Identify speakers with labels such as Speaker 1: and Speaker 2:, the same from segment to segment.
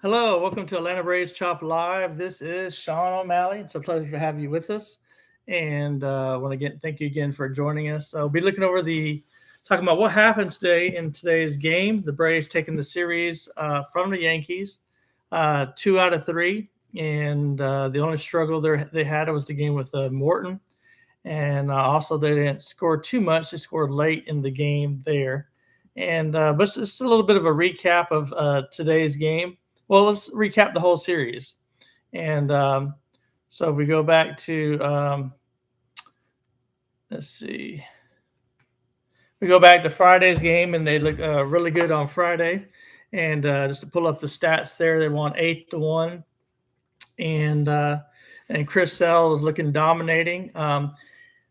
Speaker 1: Hello, welcome to Atlanta Braves Chop Live. This is Sean O'Malley. It's a pleasure to have you with us, and I want to thank you again for joining us. I'll be looking over talking about what happened today in today's game. The Braves taking the series from the Yankees, 2 out of 3, and the only struggle they had was the game with Morton, and also they didn't score too much. They scored late in the game there, and but it's just a little bit of a recap of today's game. Well, let's recap the whole series. And so if we go back to, let's see, we go back to Friday's game, and they look really good on Friday. And just to pull up the stats there, they won 8-1, and Chris Sale was looking dominating.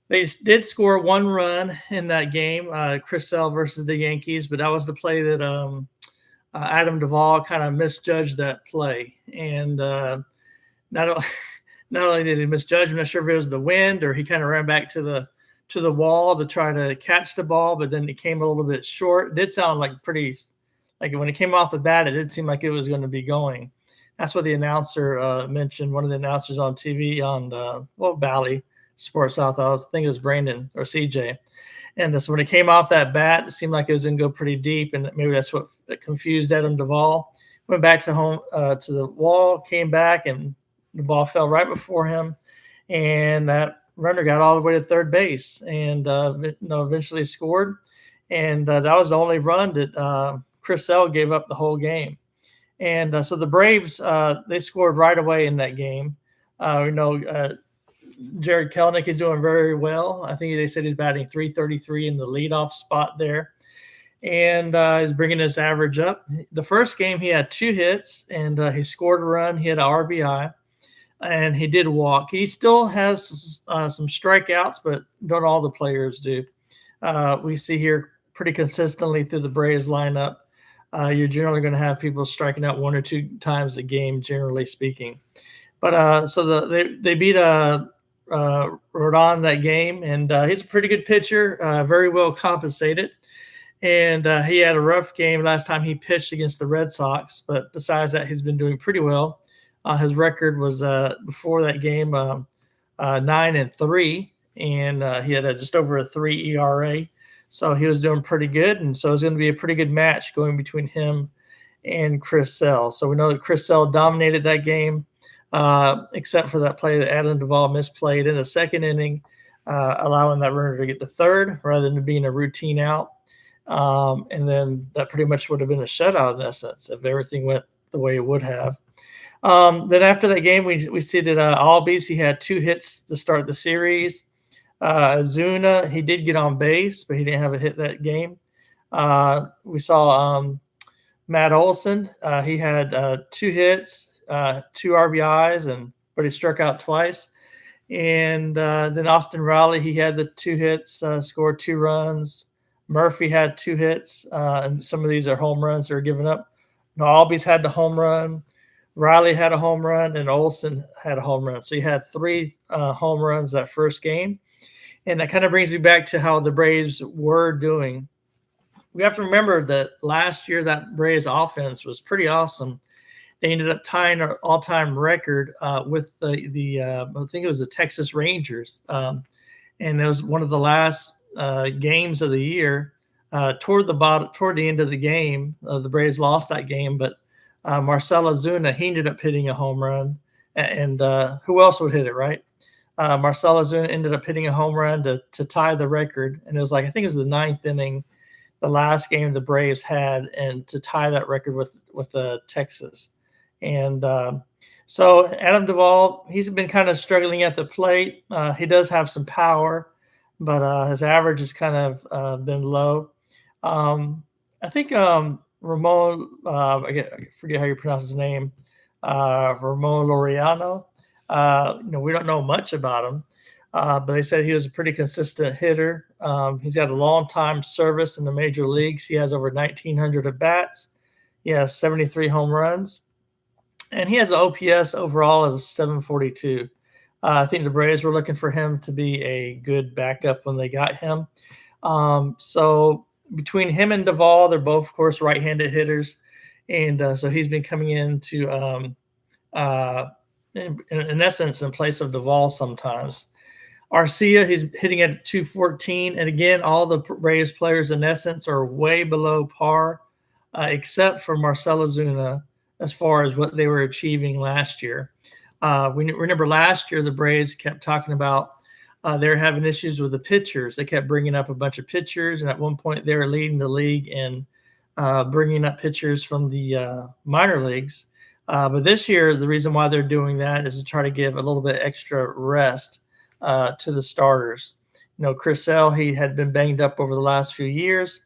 Speaker 1: They did score 1 run in that game, Chris Sale versus the Yankees, but that was the play that Adam Duvall kind of misjudged that play, and not not only did he misjudge, I'm not sure if it was the wind or he kind of ran back to the wall to try to catch the ball, but then it came a little bit short. It did sound like when it came off the bat, it did seem like it was going to be going. That's what the announcer mentioned. One of the announcers on TV on Valley Sports South, I think it was Brandon or CJ. And so when it came off that bat, it seemed like it was going to go pretty deep, and maybe that's what confused Adam Duvall. Went back to the wall, came back, and the ball fell right before him, and that runner got all the way to third base, and eventually scored. And that was the only run that Chris Sale gave up the whole game. And so the Braves, they scored right away in that game. Jared Kelenic is doing very well. I think they said he's batting .333 in the leadoff spot there, and he's bringing his average up. The first game he had 2 hits, and he scored a run. He had an RBI, and he did walk. He still has some strikeouts, but don't all the players do. We see here pretty consistently through the Braves lineup, you're generally going to have people striking out 1 or 2 times a game, generally speaking. But they beat Rodon that game, and he's a pretty good pitcher, very well compensated. And he had a rough game last time he pitched against the Red Sox, but besides that, he's been doing pretty well. His record was before that game 9-3, and he had just over a 3 ERA, so he was doing pretty good. And so it's going to be a pretty good match going between him and Chris Sale. So we know that Chris Sale dominated that game, except for that play that Adam Duvall misplayed in the second inning, allowing that runner to get to third rather than being a routine out. And then that pretty much would have been a shutout in essence if everything went the way it would have. Then after that game, we see that Albies, he had 2 hits to start the series. Azuna, he did get on base, but he didn't have a hit that game. We saw Matt Olson. He had 2 hits, 2 RBIs, but he struck out twice. And then Austin Riley, he had the 2 hits, scored 2 runs. Murphy had 2 hits, and some of these are home runs that are given up. Albies had the home run. Riley had a home run, and Olson had a home run. So you had 3 home runs that first game. And that kind of brings me back to how the Braves were doing. We have to remember that last year that Braves offense was pretty awesome. They ended up tying an all-time record with I think it was the Texas Rangers. And it was one of the last games of the year. Toward the end of the game, the Braves lost that game, but Marcell Ozuna, he ended up hitting a home run. And who else would hit it, right? Marcell Ozuna ended up hitting a home run to tie the record. And it was I think it was the 9th inning, the last game the Braves had, and to tie that record with Texas. And so Adam Duvall, he's been kind of struggling at the plate. He does have some power, but his average has kind of been low. I think Ramon, I forget how you pronounce his name, Ramon Laureano. We don't know much about him, but they said he was a pretty consistent hitter. He's got a long time service in the major leagues. He has over 1,900 at bats. He has 73 home runs, and he has an OPS overall of 742. I think the Braves were looking for him to be a good backup when they got him. So between him and Duvall, they're both, of course, right-handed hitters. and so he's been coming into in essence in place of Duvall sometimes. Arcia, he's hitting at 214. And again, all the Braves players in essence are way below par, except for Marcell Ozuna as far as what they were achieving last year. We remember last year the Braves kept talking about they're having issues with the pitchers. They kept bringing up a bunch of pitchers, and at one point they were leading the league in bringing up pitchers from the minor leagues. But this year, the reason why they're doing that is to try to give a little bit extra rest to the starters. Chris Sale, he had been banged up over the last few years.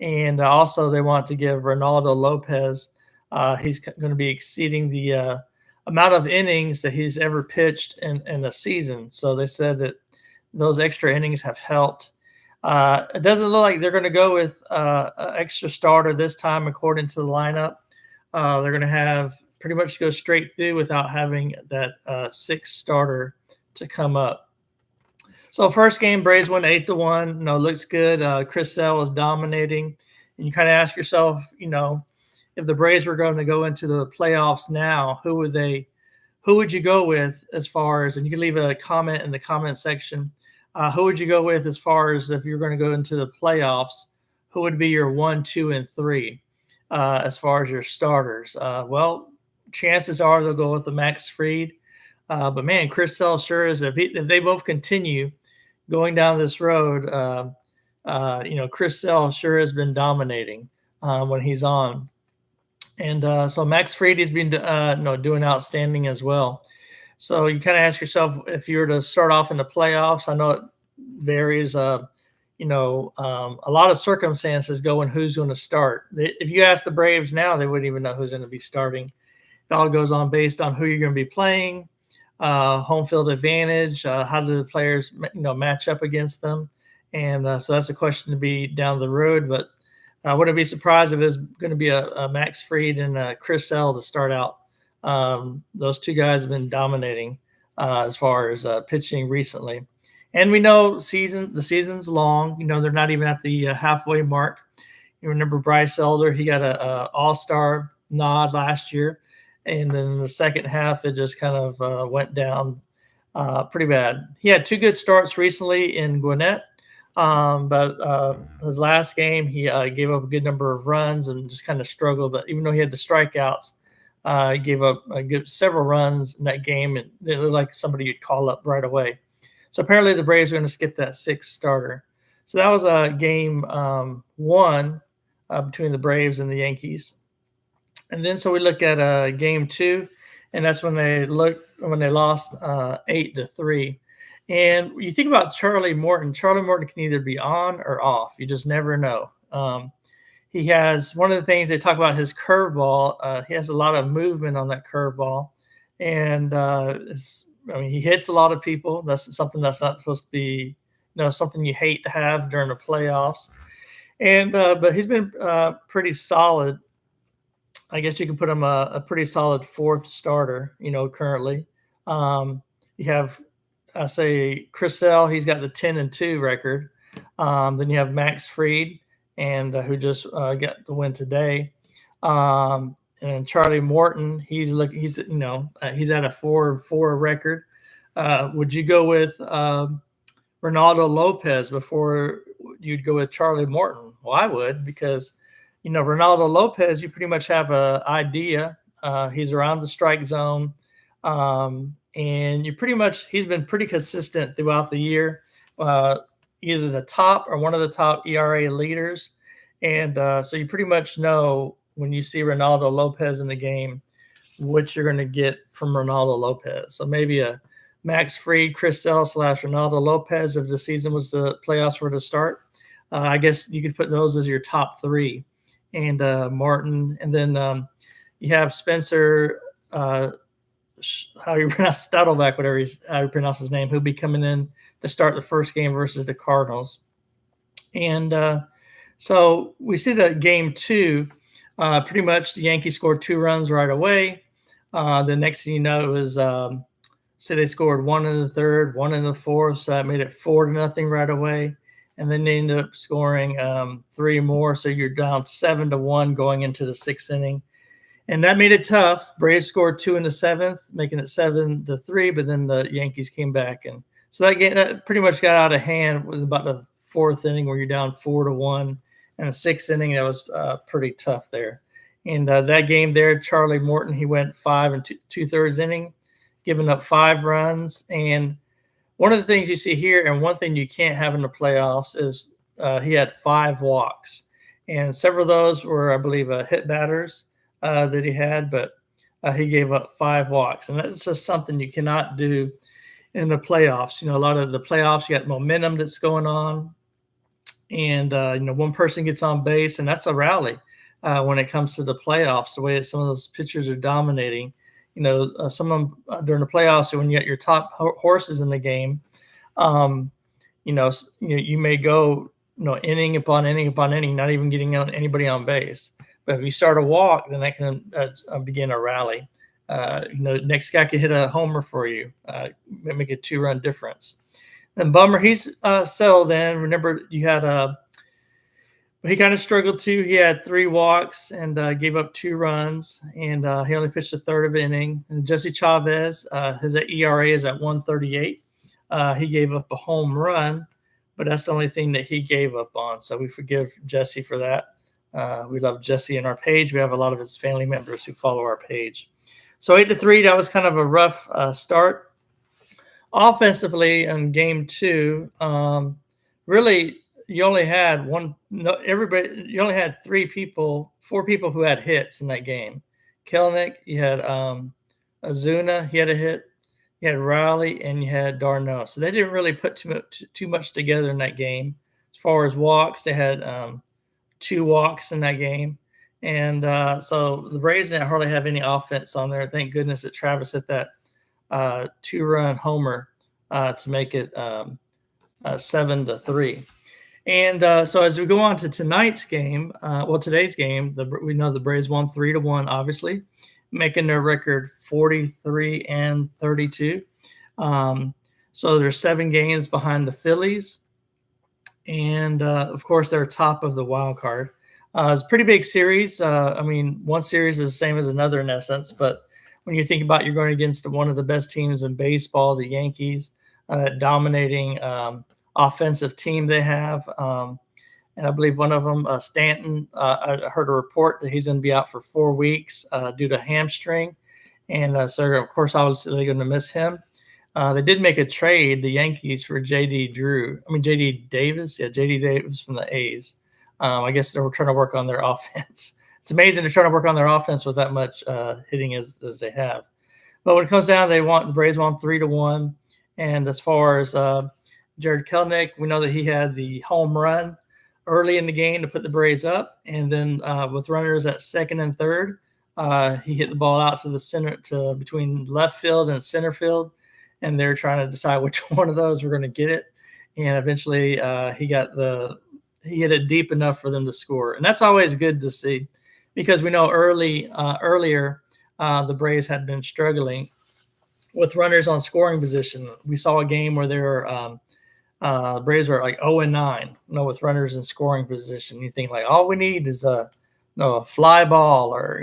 Speaker 1: And also they want to give Ronaldo Lopez, he's going to be exceeding the amount of innings that he's ever pitched in a season. So they said that those extra innings have helped. It doesn't look like they're going to go with an extra starter this time, according to the lineup. They're going to have pretty much go straight through without having that sixth starter to come up. So first game, Braves won 8-1. Looks good. Chris Sale was dominating. And you kind of ask yourself, if the Braves were going to go into the playoffs now, who would you go with as far as, and you can leave a comment in the comment section, who would you go with as far as if you're going to go into the playoffs, who would be your 1, 2, and 3 as far as your starters? Well, chances are they'll go with the Max Fried. But man, Chris Sale sure is, if they both continue going down this road, Chris Sale sure has been dominating when he's on. And so Max Fried has been doing outstanding as well. So you kind of ask yourself, if you were to start off in the playoffs, I know it varies, a lot of circumstances go in who's going to start. If you ask the Braves now, they wouldn't even know who's going to be starting. It all goes on based on who you're going to be playing, home field advantage, how do the players match up against them. And so that's a question to be down the road. But I wouldn't be surprised if it's going to be a Max Fried and Chris Sale to start out. Those two guys have been dominating as far as pitching recently. And we know the season's long. They're not even at the halfway mark. You remember Bryce Elder, he got a all-star nod last year. And then in the second half, it just kind of went down pretty bad. He had 2 good starts recently in Gwinnett. But his last game, he gave up a good number of runs and just kind of struggled. But even though he had the strikeouts, he gave up several runs in that game, and it looked like somebody you'd call up right away. So apparently the Braves are going to skip that 6th starter. So that was game 1 between the Braves and the Yankees. And then so we look at game 2, and that's when they lost 8-3. And you think about Charlie Morton. Charlie Morton can either be on or off. You just never know. He has one of the things they talk about his curveball. He has a lot of movement on that curveball, and he hits a lot of people. That's something that's not supposed to be, something you hate to have during the playoffs. And but he's been pretty solid. I guess you could put him a pretty solid 4th starter. Currently, you have. I say Chris Sale, he's got the 10-2 record. Then you have Max Fried, and who just got the win today. And Charlie Morton, he's at a 4-4 record. Would you go with Ronaldo Lopez before you'd go with Charlie Morton? Well, I would, because Ronaldo Lopez, you pretty much have an idea. He's around the strike zone. And he's been pretty consistent throughout the year, either the top or one of the top ERA leaders. And so you pretty much know when you see Ronaldo Lopez in the game, what you're going to get from Ronaldo Lopez. So maybe a Max Fried, Chris Sale / Ronaldo Lopez if the season was the playoffs were to start. I guess you could put those as your top 3. And Martin, and then you have Spencer, how you pronounce Stadelback, how you pronounce his name, who'll be coming in to start the first game versus the Cardinals. And so we see that game 2, pretty much the Yankees scored 2 runs right away. The next thing you know, it was so they scored 1 in the 3rd, 1 in the 4th, so that made it 4-0 right away. And then they ended up scoring 3 more, so you're down 7-1 going into the 6th inning. And that made it tough. Braves scored 2 in the seventh, making it 7-3. But then the Yankees came back, and so that game that pretty much got out of hand. It was about the fourth inning where you're down 4-1, and the sixth inning that was pretty tough there. And that game there, Charlie Morton, he went 5 2/3 inning, giving up 5 runs. And one of the things you see here, and one thing you can't have in the playoffs, is he had 5 walks, and several of those were, I believe, hit batters that he had, but he gave up 5 walks, and that's just something you cannot do in the playoffs. A lot of the playoffs, you got momentum that's going on, and one person gets on base, and that's a rally when it comes to the playoffs. The way that some of those pitchers are dominating, some of them during the playoffs, when you got your top horses in the game, you may go inning upon inning upon inning, not even getting anybody on base. But if you start a walk, then that can begin a rally. Next guy could hit a homer for you, make a 2-run difference. And Bummer, he's settled in. Remember, you had he kind of struggled too. He had 3 walks and gave up 2 runs, and he only pitched a third of an inning. And Jesse Chavez, his ERA is at 1.38. He gave up a home run, but that's the only thing that he gave up on. So we forgive Jesse for that. We love Jesse in our page. We have a lot of his family members who follow our page. So 8-3, that was kind of a rough start. Offensively in game 2, really you only had you only had 4 people who had hits in that game. Kelenic, you had Azuna, he had a hit. You had Riley, and you had Darno. So they didn't really put too much together in that game. As far as walks, they had 2 walks in that game. And so the Braves didn't hardly have any offense on there. Thank goodness that Travis hit that 2-run homer to make it 7-3. And so as we go on to tonight's game, today's game, we know the Braves won 3-1, obviously, making their record 43-32. So they're 7 games behind the Phillies, and of course they're top of the wild card. It's a pretty big series. One series is the same as another in essence, but when you think about you're going against one of the best teams in baseball, the Yankees, dominating offensive team they have. And I believe one of them, Stanton, I heard a report that he's going to be out for 4 weeks due to hamstring. And so, of course, obviously they're going to miss him. They did make a trade, the Yankees, for J.D. Davis. Yeah, J.D. Davis from the A's. I guess they were trying to work on their offense. It's amazing they're trying to work on their offense with that much hitting as they have. But when it comes down, the Braves won 3-1. And as far as Jared Kelenic, we know that he had the home run early in the game to put the Braves up, and then with runners at second and third, he hit the ball out to the center, to between left field and center field, and they're trying to decide which one of those we're going to get it. And eventually, he hit it deep enough for them to score, and that's always good to see, because we know earlier the Braves had been struggling with runners on scoring position. We saw a game where they were Braves were like 0-9, with runners in scoring position. You think like all we need is a fly ball or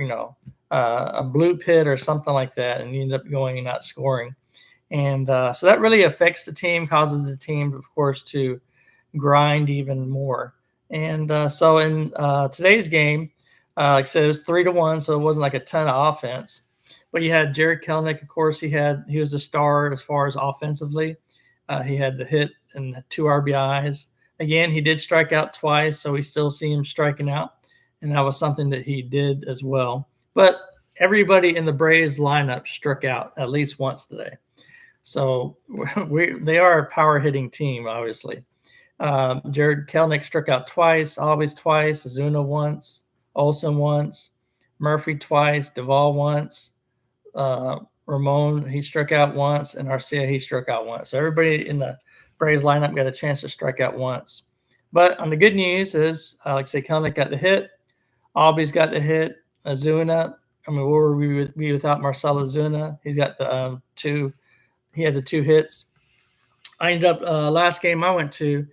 Speaker 1: a bloop hit or something like that, and you end up going and not scoring. And so that really affects the team, causes the team, of course, to grind even more. And so in today's game, like I said, it was 3-1, so it wasn't like a ton of offense. But you had Jared Kelenic, of course. He was the star as far as offensively. He had the hit and 2 RBIs. Again, he did strike out twice, so we still see him striking out, and that was something that he did as well. But everybody in the Braves lineup struck out at least once today. So they are a power hitting team, obviously. Jared Kelenic struck out twice, Always twice, Azuna once, Olsen once, Murphy twice, Duvall once, Ramon, he struck out once, and Arcia, he struck out once. So everybody in the Braves lineup got a chance to strike out once. But on the good news is, like I say, Kelenic got the hit, Albies got the hit, Azuna. Where would we be without Marcell Azuna? He's got the 2. He had the 2 hits. I ended up last game I went to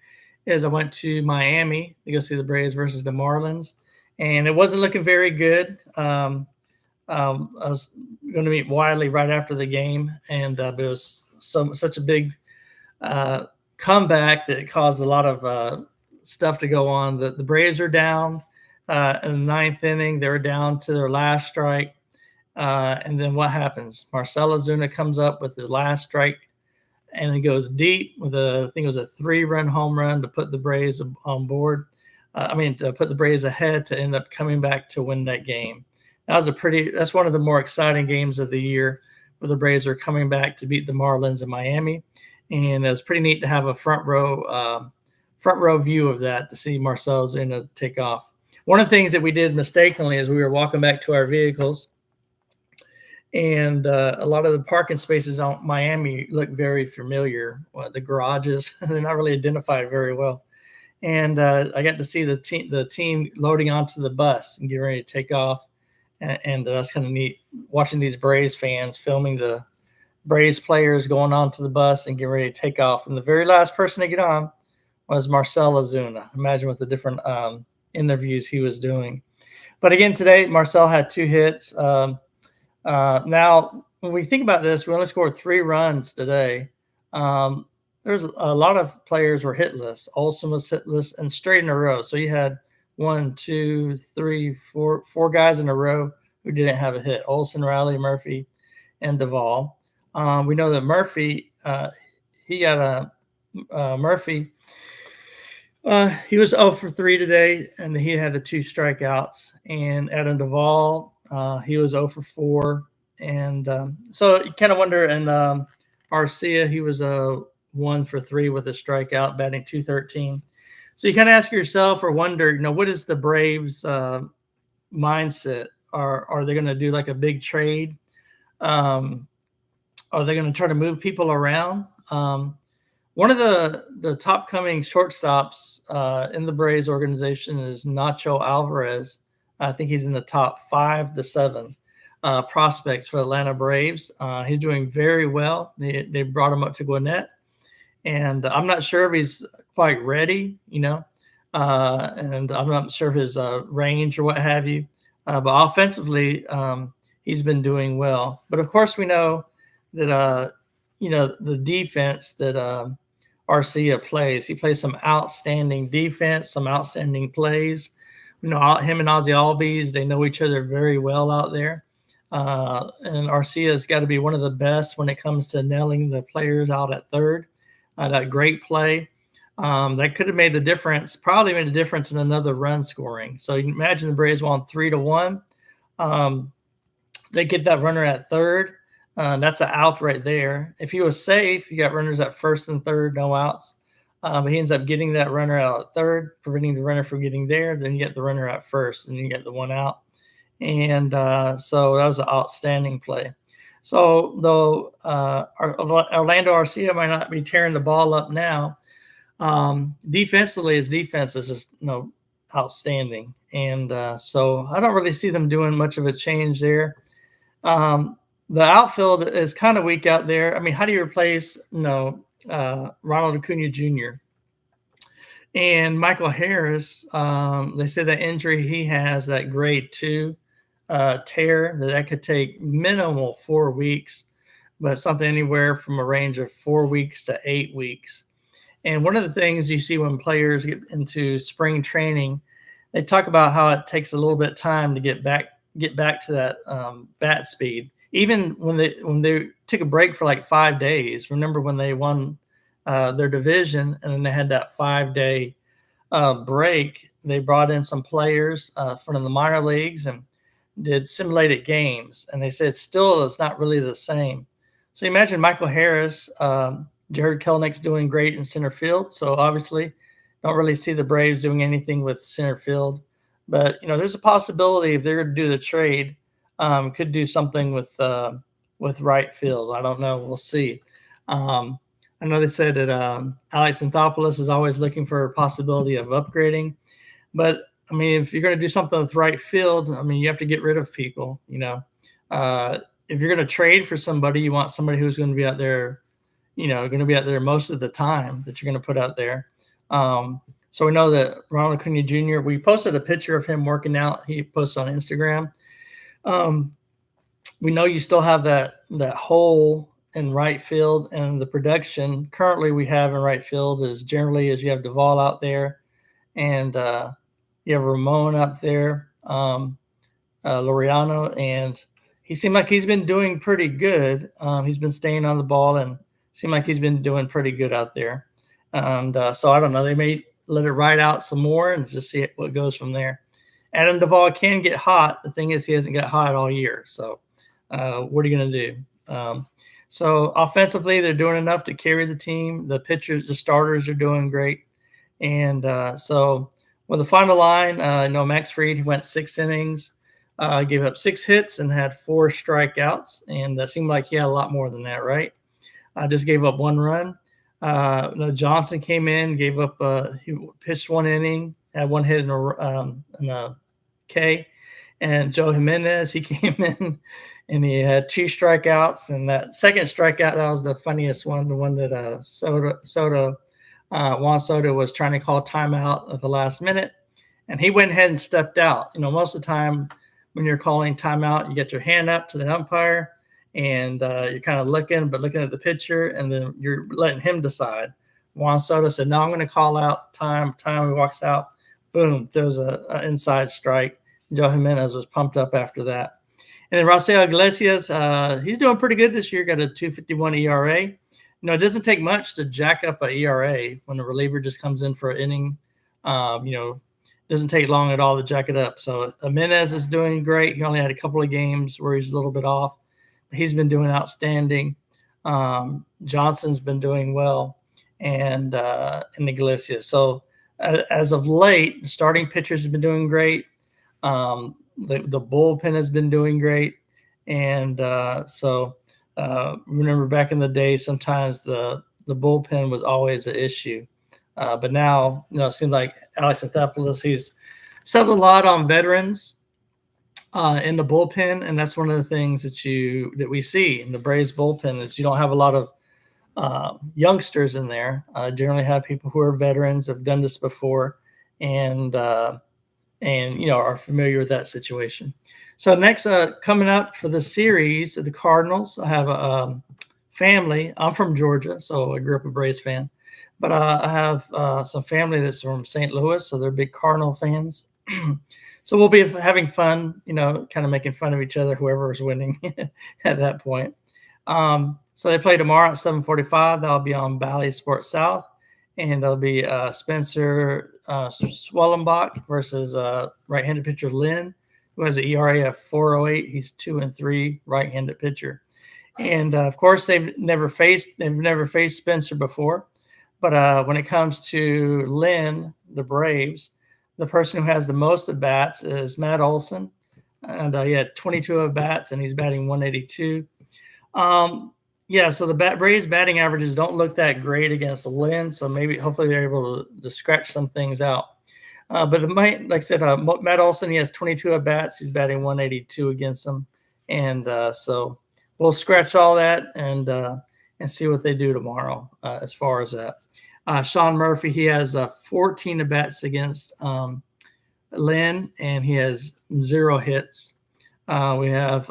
Speaker 1: Miami to go see the Braves versus the Marlins, and it wasn't looking very good. I was going to meet Wiley right after the game, and but it was such a big uh, comeback that it caused a lot of stuff to go on. The Braves are down in the ninth inning. They were down to their last strike. And then what happens? Marcell Ozuna comes up with the last strike, and he goes deep with I think it was a 3-run home run to put the Braves on board. To put the Braves ahead to end up coming back to win that game. That's one of the more exciting games of the year, where the Braves are coming back to beat the Marlins in Miami. And it was pretty neat to have a front row view of that, to see Marcell Ozuna take off. One of the things that we did mistakenly is we were walking back to our vehicles, and a lot of the parking spaces on Miami look very familiar. The garages, they're not really identified very well. And I got to see the team loading onto the bus and getting ready to take off. And that's kind of neat, watching these Braves fans filming the Braves players going onto the bus and getting ready to take off. And the very last person to get on was Marcell Ozuna. Imagine what the different interviews he was doing. But again, today, Marcell had 2 hits. Now, when we think about this, we only scored 3 runs today. There's a lot of players were hitless. Olsen was hitless, and straight in a row. So you had 1, 2, 3, 4 guys in a row who didn't have a hit. Olsen, Riley, Murphy, and Duvall. We know that Murphy, he was 0 for 3 today, and he had the 2 strikeouts. And Adam Duvall, he was 0 for 4. And so you kind of wonder, and Arcia, he was 1 for 3 with a strikeout, batting .213. So you kind of ask yourself or wonder, what is the Braves' mindset? Are they going to do like a big trade? Are they going to try to move people around? One of the top coming shortstops in the Braves organization is Nacho Alvarez. I think he's in the top 5 to 7 prospects for Atlanta Braves. He's doing very well. They brought him up to Gwinnett, and I'm not sure if he's quite ready, and I'm not sure of his range or what have you. But offensively, he's been doing well. But of course, we know that the defense that Arcia plays. He plays some outstanding defense, some outstanding plays. Him and Ozzy Albies, they know each other very well out there. And Arcia's got to be one of the best when it comes to nailing the players out at third. That great play. That could have made the difference, probably made a difference in another run scoring. So you can imagine the Braves won 3-1. They get that runner at third. That's an out right there. If he was safe, you got runners at first and third, no outs. But he ends up getting that runner out at third, preventing the runner from getting there. Then you get the runner at first, and you get the 1 out. And so that was an outstanding play. So though Orlando Arcia might not be tearing the ball up now, defensively, his defense is just outstanding. And so I don't really see them doing much of a change there. The outfield is kind of weak out there. I mean, how do you replace Ronald Acuna Jr. and Michael Harris? They say that injury he has, that grade 2 tear, that could take minimal 4 weeks, but something anywhere from a range of 4 weeks to 8 weeks. And one of the things you see when players get into spring training, they talk about how it takes a little bit of time to get back to that bat speed. Even when they took a break for like 5 days. Remember when they won their division, and then they had that 5-day break. They brought in some players from the minor leagues and did simulated games, and they said still it's not really the same. So you imagine Michael Harris, Jared Kelenick's doing great in center field. So obviously, don't really see the Braves doing anything with center field. But there's a possibility if they're going to do the trade, could do something with right field. I don't know. We'll see. I know they said that Alex Anthopoulos is always looking for a possibility of upgrading. But, I mean, if you're going to do something with right field, I mean, you have to get rid of people, If you're going to trade for somebody, you want somebody who's going to be out there, going to be out there most of the time that you're going to put out there. So we know that Ronald Acuna Jr., we posted a picture of him working out. He posted on Instagram. we know you still have that hole in right field, and the production currently we have in right field is generally as you have Duvall out there, and you have Ramon out there, Laureano, and he seemed like he's been doing pretty good. He's been staying on the ball and seemed like he's been doing pretty good out there. And so I don't know. They may let it ride out some more and just see what goes from there. Adam Duvall can get hot. The thing is, he hasn't got hot all year. So what are you going to do? So offensively, they're doing enough to carry the team. The pitchers, the starters are doing great. And so with the final line, Max Fried went 6 innings, gave up 6 hits and had 4 strikeouts. And it seemed like he had a lot more than that, right? Just gave up 1 run. Johnson came in, gave up. He pitched 1 inning, had 1 hit in a K. And Joe Jimenez, he came in and he had 2 strikeouts. And that second strikeout, that was the funniest one, the one that Juan Soto was trying to call timeout at the last minute, and he went ahead and stepped out. Most of the time when you're calling timeout, you get your hand up to the umpire, and you're kind of looking at the pitcher, and then you're letting him decide. Juan Soto said, "No, I'm going to call out time." He walks out, boom, throws an inside strike. Joe Jimenez was pumped up after that. And then Raisel Iglesias, he's doing pretty good this year. Got a 2.51 ERA. It doesn't take much to jack up an ERA when a reliever just comes in for an inning. Doesn't take long at all to jack it up. So Jimenez is doing great. He only had a couple of games where he's a little bit off. He's been doing outstanding. Johnson's been doing well, and Iglesias. So as of late, the starting pitchers have been doing great. The bullpen has been doing great, and remember back in the day, sometimes the bullpen was always an issue. But now, it seems like Alex Anthopoulos, he's settled a lot on veterans in the bullpen. And that's one of the things that we see in the Braves bullpen is you don't have a lot of youngsters in there. Generally have people who are veterans, have done this before, and are familiar with that situation. So next, coming up for the series, the Cardinals, I have a family. I'm from Georgia, so I grew up a Braves fan. But I have some family that's from St. Louis, so they're big Cardinal fans. So we'll be having fun, kind of making fun of each other, whoever is winning at that point. So they play tomorrow at 7:45. That'll be on Bally Sports South. And there'll be Spencer Swellenbach versus right-handed pitcher Lynn, who has an ERA of 4.08. He's 2-3 right-handed pitcher. And of course, they've never faced Spencer before. But when it comes to Lynn, the Braves, the person who has the most at bats is Matt Olson, and he had 22 at bats, and he's batting 182. So the Braves batting averages don't look that great against Lynn, so hopefully they're able to scratch some things out. But like I said, Matt Olson, he has 22 at bats, he's batting 182 against them, and so we'll scratch all that and see what they do tomorrow as far as that. Sean Murphy, he has 14 at bats against Lynn, and he has 0 hits. We have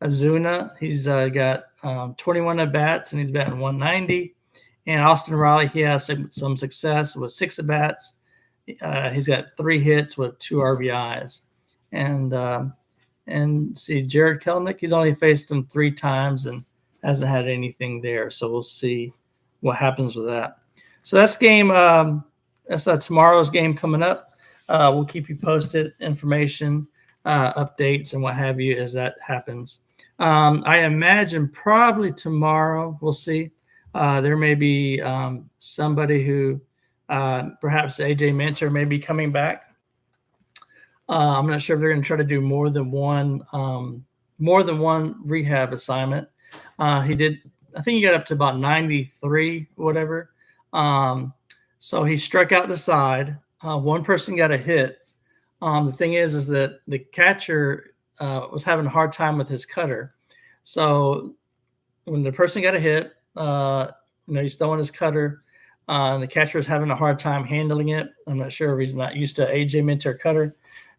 Speaker 1: Azuna, he's got 21 at bats, and he's batting 190. And Austin Riley, he has some success with 6 at bats. He's got 3 hits with 2 RBIs. And see, Jared Kelenic, he's only faced him 3 times and hasn't had anything there. So we'll see what happens with that. So that's tomorrow's game coming up. We'll keep you posted, information, updates, and what have you as that happens. I imagine probably tomorrow, we'll see. There may be somebody who perhaps AJ Minter may be coming back. I'm not sure if they're going to try to do more than one rehab assignment. He did, I think he got up to about 93, whatever. So he struck out the side. One person got a hit. The thing is that the catcher was having a hard time with his cutter. So when the person got a hit, he's throwing his cutter, and the catcher was having a hard time handling it. I'm not sure if he's not used to AJ Minter cutter.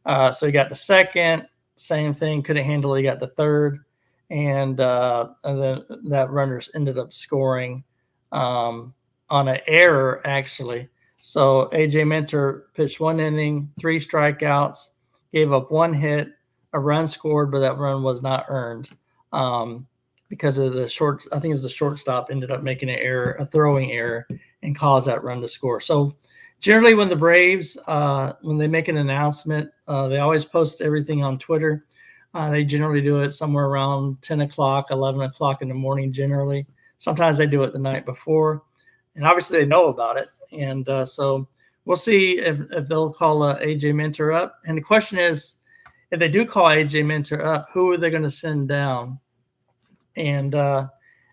Speaker 1: So he got to second, same thing, couldn't handle it. He got to third, and then that runners ended up scoring on an error, actually. So A.J. Minter pitched 1 inning, 3 strikeouts, gave up 1 hit, a run scored, but that run was not earned because of the short. I think it was the shortstop ended up making an error, a throwing error, and caused that run to score. So generally, when the Braves, when they make an announcement, they always post everything on Twitter. They generally do it somewhere around 10 o'clock, 11 o'clock in the morning, generally. Sometimes they do it the night before. And obviously, they know about it. And so we'll see if they'll call A.J. Minter up. And the question is, if they do call A.J. Minter up, who are they going to send down? And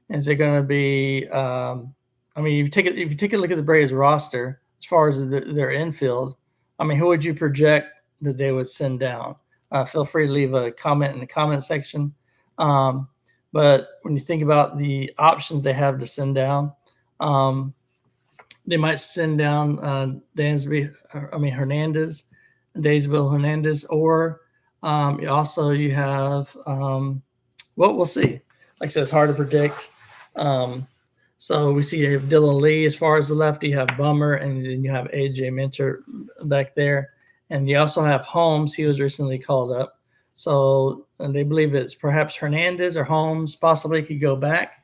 Speaker 1: is it going to be I mean, if you take a look at the Braves roster, as far as their infield, I mean, who would you project that they would send down? Feel free to leave a comment in the comment section. But when you think about the options they have to send down, they might send down Hernandez, Daysville Hernandez, or you have well, we'll see. Like I said, it's hard to predict. So we see you have Dylan Lee as far as the lefty, you have Bummer, and then you have A.J. Minter back there. And you also have Holmes. He was recently called up. So and they believe it's perhaps Hernandez or Holmes possibly could go back.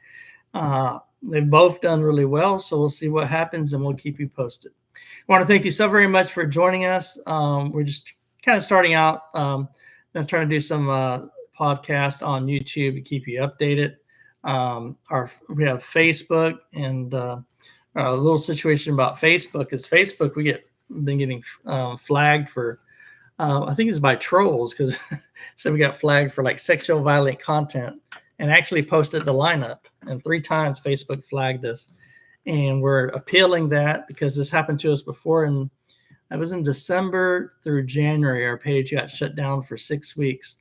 Speaker 1: They've both done really well, so we'll see what happens, and we'll keep you posted. I want to thank you so very much for joining us. We're just kind of starting out. I'm trying to do some podcasts on YouTube to keep you updated. We have Facebook, and a little situation about Facebook is Facebook. Been getting flagged for. I think it's by trolls because so we got flagged for like sexual violent content, and actually posted the lineup. And 3 times Facebook flagged us, and we're appealing that because this happened to us before. And it was in December through January. Our page got shut down for 6 weeks.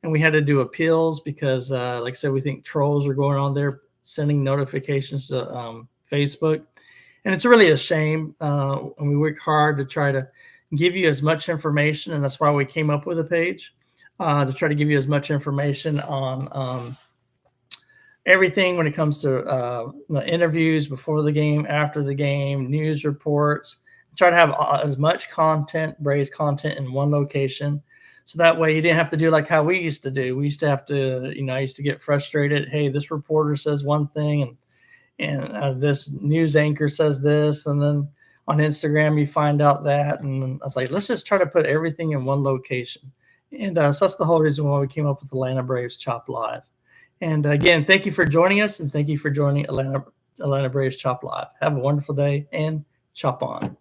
Speaker 1: And we had to do appeals because, like I said, we think trolls are going on there sending notifications to Facebook. And it's really a shame. And we work hard to try to give you as much information. And that's why we came up with a page to try to give you as much information on everything when it comes to the interviews before the game, after the game, news reports. Try to have as much content, Braves content in one location. So that way you didn't have to do like how we used to do. We used to have to, I used to get frustrated. Hey, this reporter says one thing and this news anchor says this. And then on Instagram, you find out that. And I was like, let's just try to put everything in one location. And so that's the whole reason why we came up with Atlanta Braves Chop Live. And again, thank you for joining us, and thank you for joining Atlanta Braves Chop Live. Have a wonderful day and chop on.